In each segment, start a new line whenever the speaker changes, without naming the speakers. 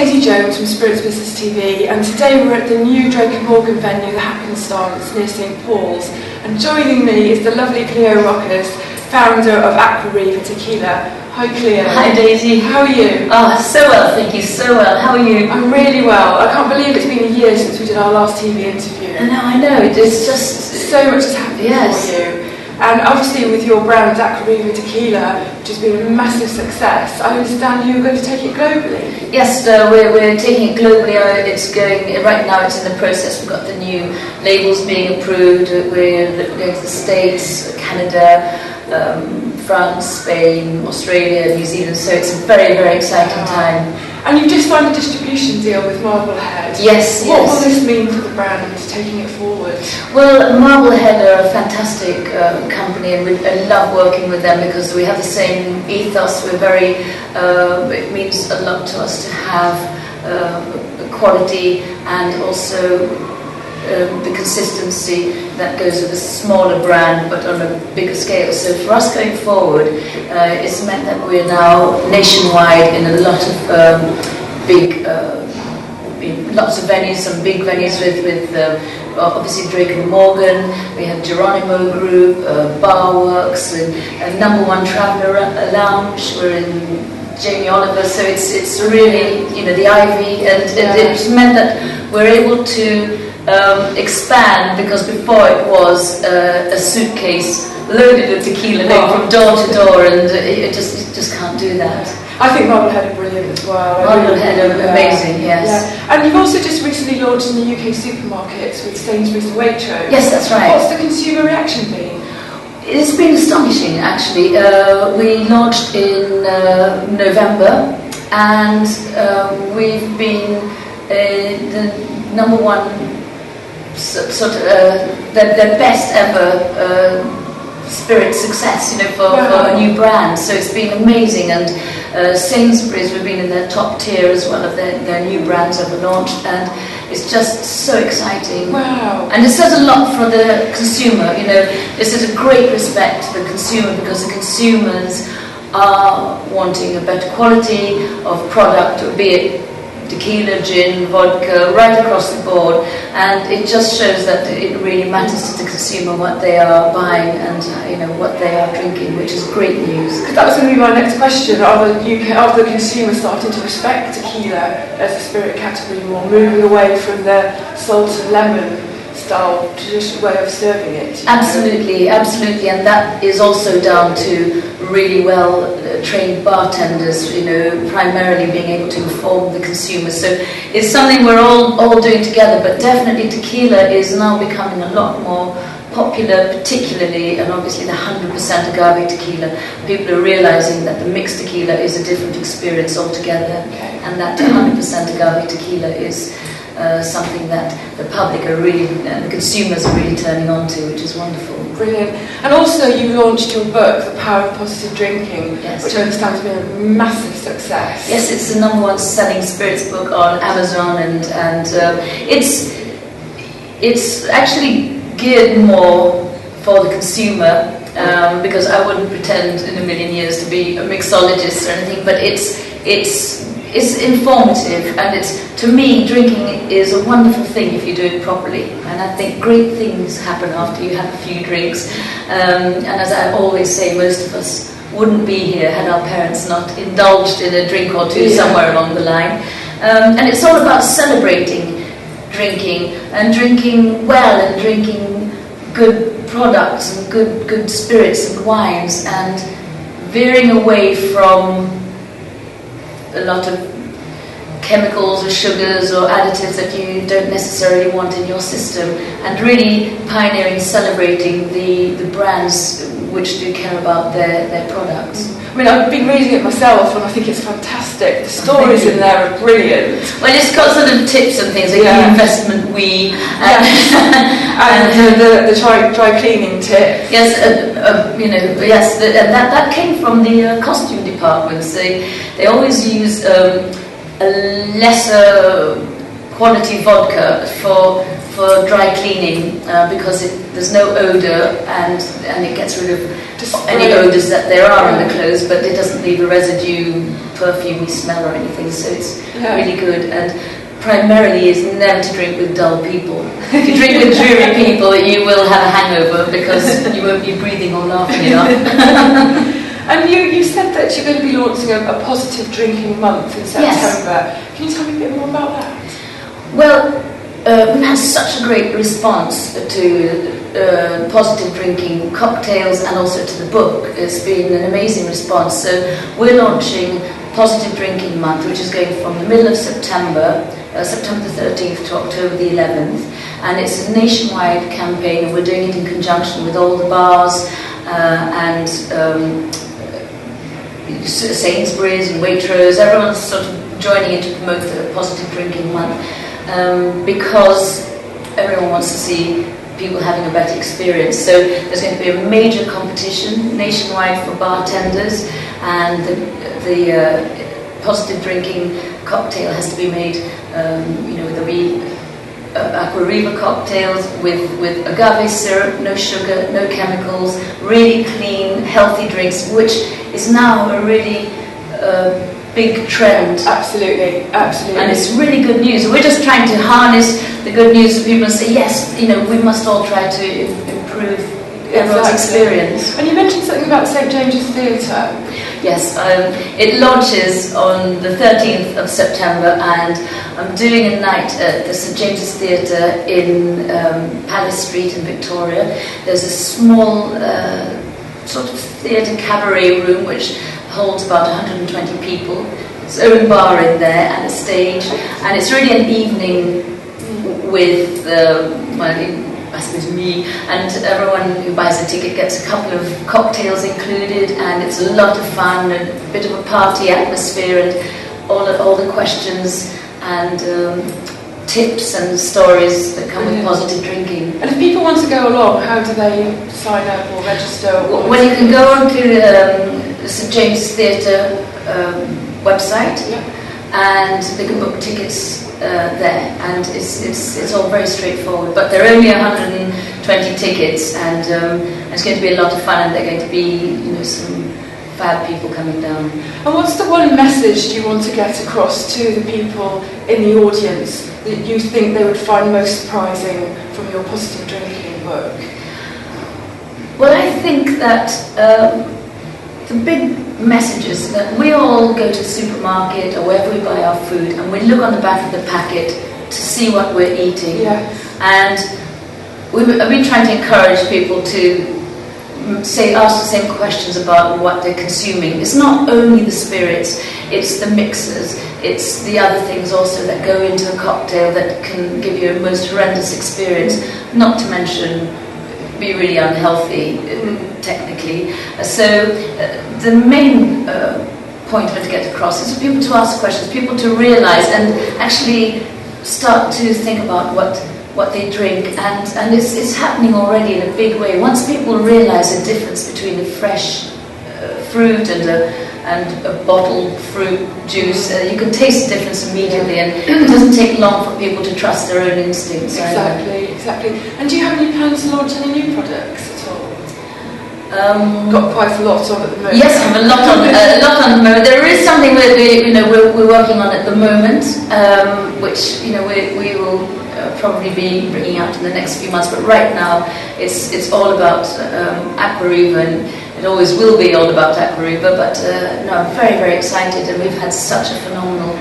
Daisy Jones from Spirits Business TV, and today we're at the new Drake & Morgan venue, the Happenstance, near St Paul's. And joining me is the lovely Cleo Rocos, founder of Aqua Riva Tequila. Hi Cleo.
Hi Daisy.
How are you?
Oh, so well, thank you, so well. How are you?
I'm really well. I can't believe it's been a year since we did our last TV interview.
I know, it's just...
So much has happened
yes.
for you. And obviously with your brand Aqua Riva Tequila, which has been a massive success, I understand you're going to take it globally.
Yes, we're taking it globally. It's going, right now it's in the process. We've got the new labels being approved. We're going to the States, Canada, France, Spain, Australia, New Zealand, so it's a very, very exciting time.
And you've just signed a distribution deal with Marblehead.
Yes,
What will this mean for the brand, taking it forward?
Well, Marblehead are a fantastic company, and I love working with them because we have the same ethos. We're very, it means a lot to us to have quality and also the consistency that goes with a smaller brand but on a bigger scale. So for us going forward, it's meant that we're now nationwide in a lot of lots of venues, some big venues with obviously Drake & Morgan, we have Geronimo Group, Barworks, and Number One Traveller Lounge, we're in Jamie Oliver, so it's really, the Ivy, and it's meant that we're able to expand, because before it was a suitcase loaded with tequila going from door to door, and it just can't do that.
I think Marblehead are brilliant as well.
Marblehead are amazing, yes.
Yeah. And you've also just recently launched in the UK supermarkets with Sainsbury's and Waitrose.
Yes, that's right.
What's the consumer reaction been?
It's been astonishing, actually. We launched in November, and we've been the number one the best ever spirit success, for a new brand. So it's been amazing, and Sainsbury's, we've been in their top tier as well of their new brands ever launched, and it's just so exciting.
Wow.
And this does a lot for the consumer. This is a great respect to the consumer, because the consumers are wanting a better quality of product, be it tequila, gin, vodka, right across the board, and it just shows that it really matters to the consumer what they are buying and what they are drinking, which is great news.
Because that was going to be my next question. Are the consumers starting to respect tequila as a spirit category more, moving away from the salt and lemon style traditional way of serving it?
Absolutely, and that is also down to really well trained bartenders, primarily being able to inform the consumers. So it's something we're all doing together, but definitely tequila is now becoming a lot more popular, particularly, and obviously the 100% agave tequila. People are realizing that the mixed tequila is a different experience altogether, and that 100% agave tequila is something that the public are really, the consumers are really turning on to, which is wonderful.
Brilliant. And also you launched your book, The Power of Positive Drinking, which I understand has been a massive success.
Yes, it's the number one selling spirits book on Amazon, and it's actually geared more for the consumer, because I wouldn't pretend in a million years to be a mixologist or anything, but it's informative, and to me, drinking is a wonderful thing if you do it properly, and I think great things happen after you have a few drinks, and as I always say, most of us wouldn't be here had our parents not indulged in a drink or two somewhere along the line, and it's all about celebrating drinking, and drinking well, and drinking good products and good spirits and wines, and veering away from a lot of chemicals or sugars or additives that you don't necessarily want in your system, and really pioneering, celebrating the brands which do care about their products.
I mean, I've been reading it myself, and I think it's fantastic. The stories in there are brilliant.
Well, it's got sort of tips and things like the investment we
and the dry cleaning tip.
Yes, yes, and that came from the costume departments. They always use a lesser quality vodka for dry cleaning because there's no odour and it gets rid of any odours that there are in the clothes, but it doesn't leave a residue, perfumey smell or anything, so it's really good. And primarily is never to drink with dull people. If you drink with dreary people, you will have a hangover because you won't be breathing or laughing enough.
And you said that you're going to be launching a positive drinking month in September.
Yes.
Can you tell me a bit more about that?
Well, we've had such a great response to positive drinking cocktails and also to the book. It's been an amazing response. So we're launching Positive Drinking Month, which is going from the middle of September, September the 13th to October the 11th. And it's a nationwide campaign, and we're doing it in conjunction with all the bars and Sainsbury's and Waitrose. Everyone's sort of joining in to promote the Positive Drinking Month. Because everyone wants to see people having a better experience. So there's going to be a major competition nationwide for bartenders, and the positive drinking cocktail has to be made, there'll be Aqua Riva cocktails with agave syrup, no sugar, no chemicals, really clean, healthy drinks, which is now a really big trend.
Absolutely.
And it's really good news. We're just trying to harness the good news of people and say, yes, we must all try to improve everyone's experience.
And you mentioned something about St James's Theatre.
Yes, it launches on the 13th of September, and I'm doing a night at the St James's Theatre in Palace Street in Victoria. There's a small sort of theatre cabaret room which holds about 120 people. Its own bar in there and a stage, and it's really an evening with I suppose me and everyone who buys a ticket gets a couple of cocktails included, and it's a lot of fun and a bit of a party atmosphere, and all the questions and tips and stories that come with positive drinking.
And if people want to go along, how do they sign up or register?
Well, you can go onto the St James's Theatre website, and they can book tickets there, and it's all very straightforward. But there are only 120 tickets, and it's going to be a lot of fun, and there are going to be some fab people coming down. And
what's the one message you want to get across to the people in the audience that you think they would find most surprising from your positive drinking book?
Well, I think that the big message is that we all go to the supermarket or wherever we buy our food, and we look on the back of the packet to see what we're eating.
Yes.
And I've been trying to encourage people to ask the same questions about what they're consuming. It's not only the spirits, it's the mixers, it's the other things also that go into a cocktail that can give you a most horrendous experience, not to mention be really unhealthy technically. So the main point I want to get across is for people to ask questions, people to realise and actually start to think about what they drink, and it's happening already in a big way. Once people realise the difference between a fresh fruit and a bottled fruit juice, you can taste the difference immediately, and it doesn't take long for people to trust their own instincts.
Exactly. And do you have any plans to launch any new products at all? Got quite a lot on at the moment.
Yes, I have a lot on the moment. There is something we're working on at the moment, which we will probably be bringing out in the next few months. But right now, it's all about Aqua Riva, and it always will be all about Aqua Riva. But no, I'm very, very excited, and we've had such a phenomenal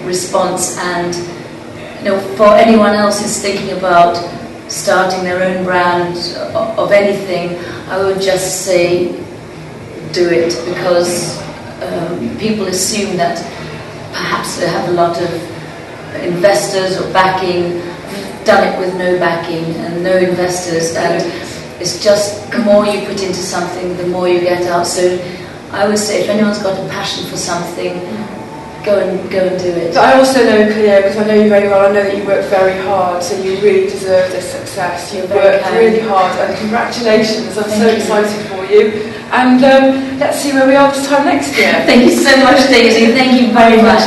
response. And for anyone else who's thinking about starting their own brand of anything, I would just say do it, because people assume that perhaps they have a lot of investors or backing, done it with no backing and no investors, and it's just the more you put into something, the more you get out. So I would say if anyone's got a passion for something, go and do it.
But I also know, Cleo, because I know you very well, I know that you work very hard, so you really deserve this success. You worked really hard, and congratulations. I'm so excited for you. And let's see where we are this time next year.
Thank you so much, Daisy. Thank you very much.